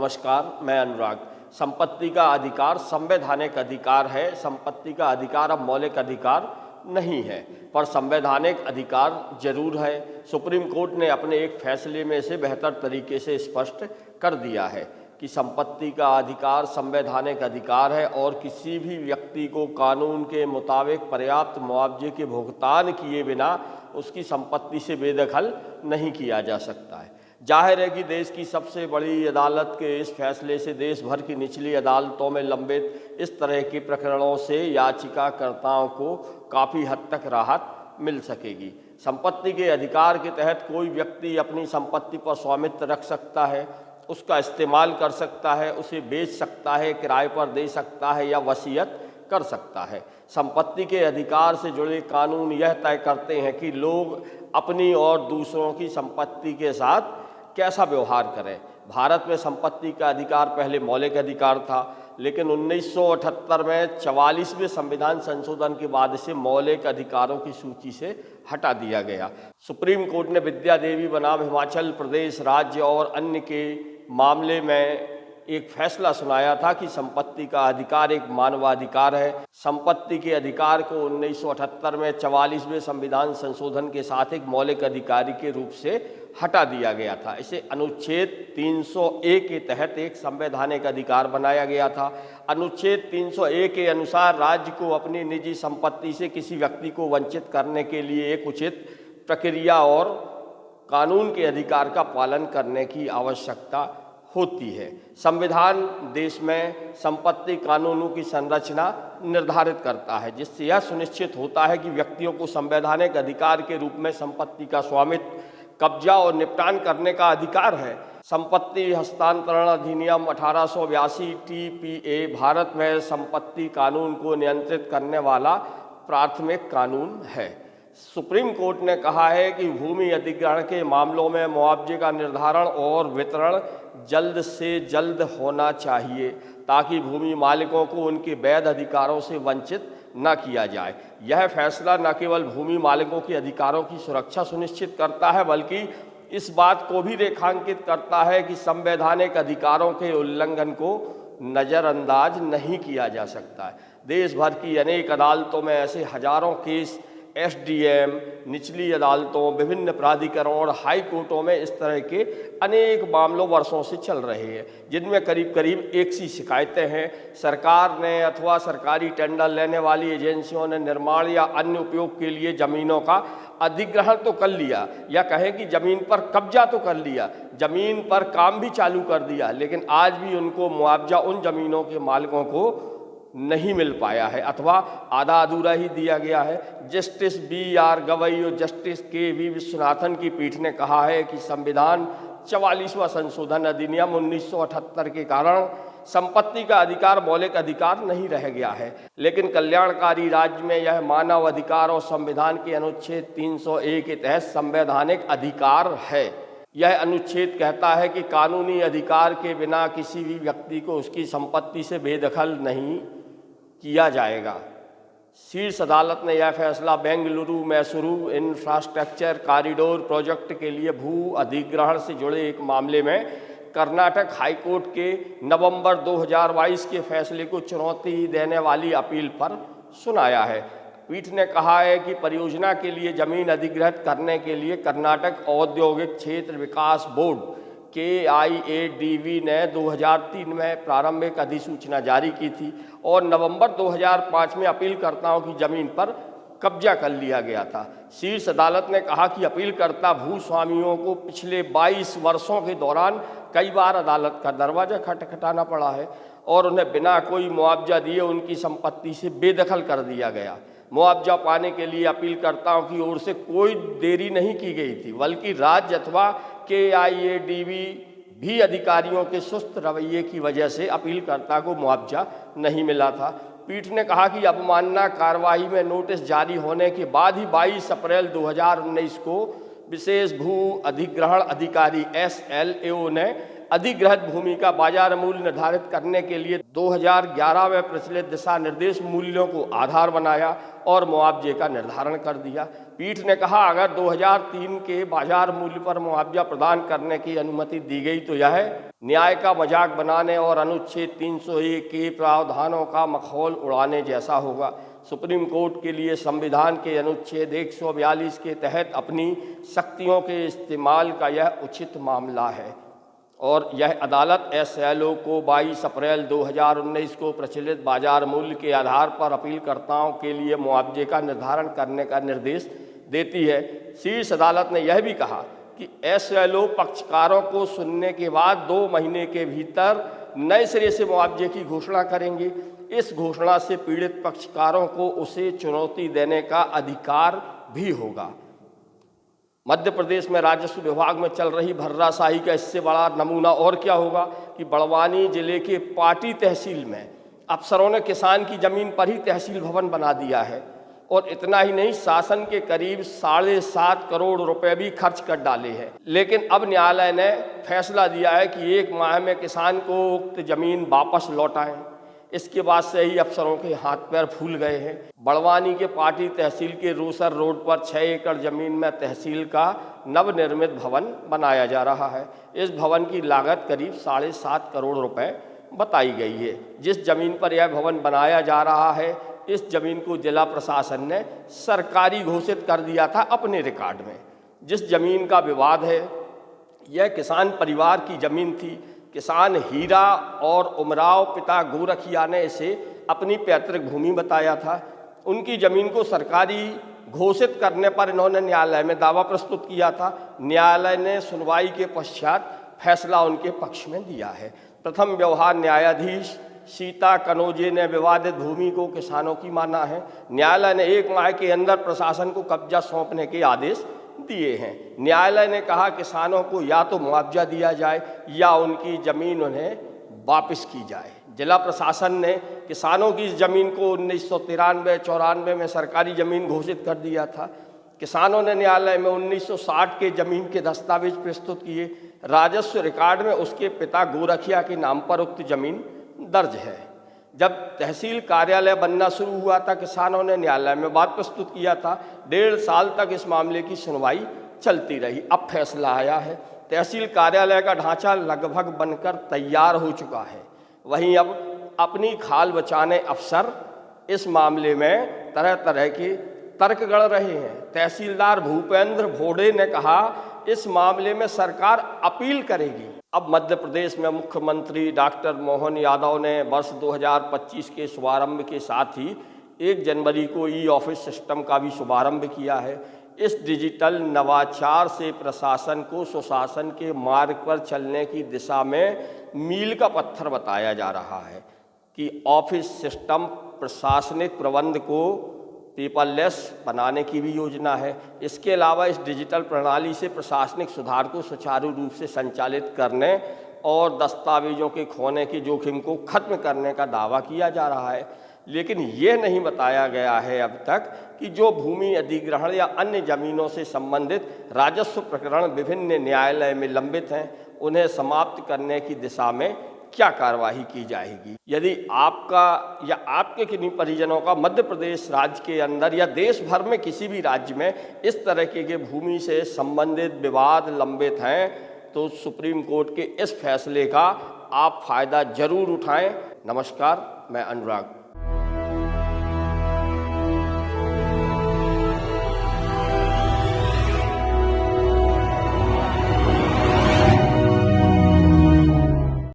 नमस्कार, मैं अनुराग। संपत्ति का अधिकार संवैधानिक अधिकार है। संपत्ति का अधिकार अब मौलिक अधिकार नहीं है, पर संवैधानिक अधिकार जरूर है। सुप्रीम कोर्ट ने अपने एक फैसले में से बेहतर तरीके से स्पष्ट कर दिया है कि संपत्ति का अधिकार संवैधानिक अधिकार है और किसी भी व्यक्ति को कानून के मुताबिक पर्याप्त मुआवजे के भुगतान किए बिना उसकी संपत्ति से बेदखल नहीं किया जा सकता है। जाहिर है कि देश की सबसे बड़ी अदालत के इस फैसले से देश भर की निचली अदालतों में लंबित इस तरह के प्रकरणों से याचिकाकर्ताओं को काफ़ी हद तक राहत मिल सकेगी। संपत्ति के अधिकार के तहत कोई व्यक्ति अपनी संपत्ति पर स्वामित्व रख सकता है, उसका इस्तेमाल कर सकता है, उसे बेच सकता है, किराए पर दे सकता है या वसीयत कर सकता है। संपत्ति के अधिकार से जुड़े कानून यह तय करते हैं कि लोग अपनी और दूसरों की संपत्ति के साथ कैसा व्यवहार करें। भारत में संपत्ति का अधिकार पहले मौलिक अधिकार था, लेकिन 1978 में 44वें संविधान संशोधन के बाद इसे मौलिक अधिकारों की सूची से हटा दिया गया। सुप्रीम कोर्ट ने विद्या देवी बनाम हिमाचल प्रदेश राज्य और अन्य के मामले में एक फैसला सुनाया था कि संपत्ति का अधिकार एक मानवाधिकार है। संपत्ति के अधिकार को 1978 में 44वें संविधान संशोधन के साथ एक मौलिक अधिकार के रूप से हटा दिया गया था। इसे अनुच्छेद 300A के तहत एक संवैधानिक अधिकार बनाया गया था। अनुच्छेद 300A के अनुसार राज्य को अपनी निजी संपत्ति से किसी व्यक्ति को वंचित करने के लिए एक उचित प्रक्रिया और कानून के अधिकार का पालन करने की आवश्यकता होती है। संविधान देश में संपत्ति कानूनों की संरचना निर्धारित करता है, जिससे यह सुनिश्चित होता है कि व्यक्तियों को संवैधानिक अधिकार के रूप में संपत्ति का स्वामित्व, कब्जा और निपटान करने का अधिकार है। संपत्ति हस्तांतरण अधिनियम 1882 TPA भारत में संपत्ति कानून को नियंत्रित करने वाला प्राथमिक कानून है। सुप्रीम कोर्ट ने कहा है कि भूमि अधिग्रहण के मामलों में मुआवजे का निर्धारण और वितरण जल्द से जल्द होना चाहिए, ताकि भूमि मालिकों को उनके वैध अधिकारों से वंचित न किया जाए। यह फैसला न केवल भूमि मालिकों के अधिकारों की सुरक्षा सुनिश्चित करता है, बल्कि इस बात को भी रेखांकित करता है कि संवैधानिक अधिकारों के उल्लंघन को नज़रअंदाज नहीं किया जा सकता है। देश भर की अनेक अदालतों में ऐसे हजारों केस SDM, निचली अदालतों, विभिन्न प्राधिकरणों और हाई कोर्टों में इस तरह के अनेक मामलों वर्षों से चल रहे हैं, जिनमें करीब करीब एक सी शिकायतें हैं। सरकार ने अथवा सरकारी टेंडर लेने वाली एजेंसियों ने निर्माण या अन्य उपयोग के लिए ज़मीनों का अधिग्रहण तो कर लिया, या कहें कि ज़मीन पर कब्जा तो कर लिया, ज़मीन पर काम भी चालू कर दिया, लेकिन आज भी उनको मुआवजा उन ज़मीनों के मालिकों को नहीं मिल पाया है अथवा आधा अधूरा ही दिया गया है। जस्टिस BR गवई और जस्टिस KV विश्वनाथन की पीठ ने कहा है कि संविधान 44वां संशोधन अधिनियम 1978 के कारण संपत्ति का अधिकार मौलिक अधिकार नहीं रह गया है, लेकिन कल्याणकारी राज्य में यह मानव अधिकार और संविधान के अनुच्छेद 300A के तहत संवैधानिक अधिकार है। यह अनुच्छेद कहता है कि कानूनी अधिकार के बिना किसी भी व्यक्ति को उसकी संपत्ति से बेदखल नहीं किया जाएगा। शीर्ष अदालत ने यह फैसला Bengaluru Mysuru infrastructure corridor project के लिए भू अधिग्रहण से जुड़े एक मामले में कर्नाटक हाईकोर्ट के नवंबर 2022 के फैसले को चुनौती देने वाली अपील पर सुनाया है। पीठ ने कहा है कि परियोजना के लिए जमीन अधिग्रहित करने के लिए कर्नाटक औद्योगिक क्षेत्र विकास बोर्ड KIADB ने 2003 में प्रारंभिक अधिसूचना जारी की थी और नवंबर 2005 में अपीलकर्ताओं की जमीन पर कब्जा कर लिया गया था। शीर्ष अदालत ने कहा कि अपीलकर्ता भूस्वामियों को पिछले 22 वर्षों के दौरान कई बार अदालत का दरवाजा खटखटाना पड़ा है और उन्हें बिना कोई मुआवजा दिए उनकी संपत्ति से बेदखल कर दिया गया। मुआवजा पाने के लिए अपीलकर्ताओं की ओर से कोई देरी नहीं की गई थी, बल्कि राज्य अथवा KIADB भी अधिकारियों के सुस्त रवैये की वजह से अपीलकर्ता को मुआवजा नहीं मिला था। पीठ ने कहा कि अवमानना कार्रवाई में नोटिस जारी होने के बाद ही 22 अप्रैल 2019 को विशेष भू अधिग्रहण अधिकारी SLAO ने अधिग्रहित भूमि का बाजार मूल्य निर्धारित करने के लिए 2011 में प्रचलित दिशा निर्देश मूल्यों को आधार बनाया और मुआवजे का निर्धारण कर दिया। पीठ ने कहा, अगर 2003 के बाजार मूल्य पर मुआवजा प्रदान करने की अनुमति दी गई तो यह न्याय का मजाक बनाने और अनुच्छेद 301 के प्रावधानों का मखौल उड़ाने जैसा होगा। सुप्रीम कोर्ट के लिए संविधान के अनुच्छेद 142 के तहत अपनी शक्तियों के इस्तेमाल का यह उचित मामला है और यह अदालत एसएलओ को 22 अप्रैल 2019 को प्रचलित बाजार मूल्य के आधार पर अपीलकर्ताओं के लिए मुआवजे का निर्धारण करने का निर्देश देती है। शीर्ष अदालत ने यह भी कहा कि एसएलओ पक्षकारों को सुनने के बाद 2 महीने के भीतर नए सिरे से मुआवजे की घोषणा करेंगे। इस घोषणा से पीड़ित पक्षकारों को उसे चुनौती देने का अधिकार भी होगा। मध्य प्रदेश में राजस्व विभाग में चल रही भर्राशाही का इससे बड़ा नमूना और क्या होगा कि बड़वानी जिले के पाटी तहसील में अफसरों ने किसान की जमीन पर ही तहसील भवन बना दिया है और इतना ही नहीं, शासन के करीब 7.5 करोड़ रुपए भी खर्च कर डाले हैं। लेकिन अब न्यायालय ने फैसला दिया है कि 1 माह में किसान को उक्त जमीन वापस लौटाएं। इसके बाद से ही अफसरों के हाथ पैर फूल गए हैं। बड़वानी के पाटी तहसील के रोसर रोड पर 6 एकड़ जमीन में तहसील का नवनिर्मित भवन बनाया जा रहा है। इस भवन की लागत करीब 7.5 करोड़ रुपए बताई गई है। जिस जमीन पर यह भवन बनाया जा रहा है, इस जमीन को जिला प्रशासन ने सरकारी घोषित कर दिया था अपने रिकॉर्ड में। जिस जमीन का विवाद है, यह किसान परिवार की जमीन थी। किसान हीरा और उमराव पिता गोरखिया ने इसे अपनी पैतृक भूमि बताया था। उनकी जमीन को सरकारी घोषित करने पर इन्होंने न्यायालय में दावा प्रस्तुत किया था। न्यायालय ने सुनवाई के पश्चात फैसला उनके पक्ष में दिया है। प्रथम व्यवहार न्यायाधीश सीता कनोजे ने विवादित भूमि को किसानों की माना है। न्यायालय ने 1 माह के अंदर प्रशासन को कब्जा सौंपने के आदेश दिए हैं। न्यायालय ने कहा किसानों को या तो मुआवजा दिया जाए या उनकी जमीन उन्हें वापस की जाए। जिला प्रशासन ने किसानों की इस जमीन को 1993-94 में सरकारी जमीन घोषित कर दिया था। किसानों ने न्यायालय में 1960 के जमीन के दस्तावेज प्रस्तुत किए। राजस्व रिकॉर्ड में उसके पिता गोरखिया के नाम पर उक्त जमीन दर्ज है। जब तहसील कार्यालय बनना शुरू हुआ था, किसानों ने न्यायालय में बात प्रस्तुत किया था। 1.5 साल तक इस मामले की सुनवाई चलती रही। अब फैसला आया है। तहसील कार्यालय का ढांचा लगभग बनकर तैयार हो चुका है। वहीं अब अपनी खाल बचाने अफसर इस मामले में तरह तरह के तर्क गढ़ रहे हैं। तहसीलदार भूपेंद्र भोड़े ने कहा, इस मामले में सरकार अपील करेगी। अब मध्य प्रदेश में मुख्यमंत्री डॉक्टर मोहन यादव ने वर्ष 2025 के शुभारंभ के साथ ही 1 जनवरी को ई-ऑफिस सिस्टम का भी शुभारंभ किया है। इस डिजिटल नवाचार से प्रशासन को सुशासन के मार्ग पर चलने की दिशा में मील का पत्थर बताया जा रहा है कि ऑफिस सिस्टम प्रशासनिक प्रबंध को पेपरलेस बनाने की भी योजना है। इसके अलावा इस डिजिटल प्रणाली से प्रशासनिक सुधार को सुचारू रूप से संचालित करने और दस्तावेजों के खोने के जोखिम को खत्म करने का दावा किया जा रहा है। लेकिन ये नहीं बताया गया है अब तक कि जो भूमि अधिग्रहण या अन्य जमीनों से संबंधित राजस्व प्रकरण विभिन्न न्यायालय में लंबित हैं, उन्हें समाप्त करने की दिशा में क्या कार्यवाही की जाएगी। यदि आपका या आपके किन्हीं परिजनों का मध्य प्रदेश राज्य के अंदर या देश भर में किसी भी राज्य में इस तरह के भूमि से संबंधित विवाद लंबित हैं, तो सुप्रीम कोर्ट के इस फैसले का आप फायदा जरूर उठाएं। नमस्कार, मैं अनुराग।